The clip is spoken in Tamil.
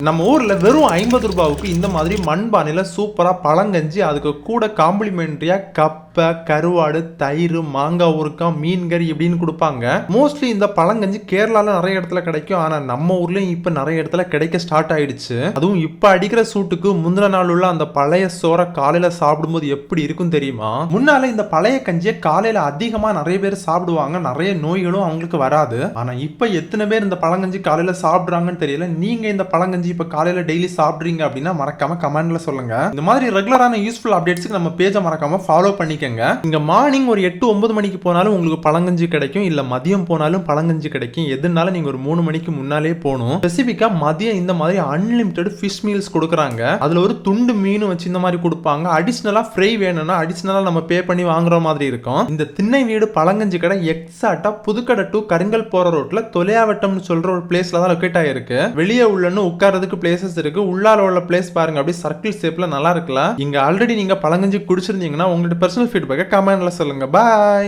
நம்ம ஊர்ல வெறும் 50 ரூபாவுக்கு இந்த மாதிரி மண்பானையில சூப்பரா பழங்கஞ்சி, அதுக்கு கூட காம்ப்ளிமெண்டரியா கப்பை, கருவாடு, தயிர், மாங்காய் ஊறுக்காய், மீன் கறி இப்படின்னு கொடுப்பாங்க. மோஸ்ட்லி இந்த பழங்கஞ்சி கேரளால நிறைய இடத்துல கிடைக்கும். ஆனா நம்ம ஊர்லயும் இப்ப நிறைய இடத்துல கிடைக்க ஸ்டார்ட் ஆயிடுச்சு. அதுவும் இப்ப அடிக்கிற சூட்டுக்கு முந்தின நாள் உள்ள அந்த பழைய சோற காலையில சாப்பிடும்போது எப்படி இருக்கும் தெரியுமா? முன்னால இந்த பழைய கஞ்சியை காலையில அதிகமா நிறைய பேர் சாப்பிடுவாங்க. நிறைய நோய்களும் அவங்களுக்கு வராது. ஆனா இப்ப எத்தனை பேர் இந்த பழங்கஞ்சி காலையில சாப்பிடுறாங்கன்னு தெரியல. நீங்க இந்த பழங்கஞ்சி இப்ப காலையில டெய்லி சாப்பிடுறீங்க அப்படின்னா மறக்காம கமெண்ட்ல சொல்லுங்க. இந்த மாதிரி ரெகுலரான யூஸ்ஃபுல் அப்டேட்ஸ்க்கு நம்ம பேஜை மறக்காம ஃபாலோ பண்ணிக்கங்க. இங்க மார்னிங் ஒரு 8-9 மணிக்கு போனாலும் உங்களுக்கு பழங்கஞ்சி கிடைக்கும், இல்ல மதியம் போனாலும் பழங்கஞ்சி கிடைக்கும். எதுனாலும் நீங்க ஒரு 3 மணிக்கு முன்னாலே போகணும். ஸ்பெசிபிக்கா மதியம் இந்த மாதிரி அன்லிமிட்டெட் ஃபிஷ் மீல்ஸ் கொடுக்குறாங்க. அதுல ஒரு துண்டு மீன் வச்சு இந்த மாதிரி கொடுப்பாங்க. அடிஷனலா ஃப்ரை வேணும்னா அடிஷனலா நம்ம பே பண்ணி வாங்குற மாதிரி இருக்கும். இந்த திண்ணை வீடு பழங்கஞ்சி கடை எக்ஸாக்டா புதுக்கடை டு கருங்கல் போற ரோட்ல தொலையாவட்டம்னு சொல்ற ஒரு பிளேஸ்ல தான் லொகேட் ஆயிருக்கு. வெளியே உள்ளன்னு உட்கார்றதுக்கு பிளேசஸ் இருக்கு. உள்ளால உள்ள பிளேஸ் பாருங்க, அப்படியே சர்க்கிள் ஷேப்ல நல்லா இருக்குல்ல. இங்க ஆல்ரெடி நீங்க பழங்கஞ்சி குடிச்சிருந்தீங்கன்னா உங்களோட பர்சனல் ஃபீட்பேக்கை கமெண்ட்ல சொல்லுங்க. பாய்.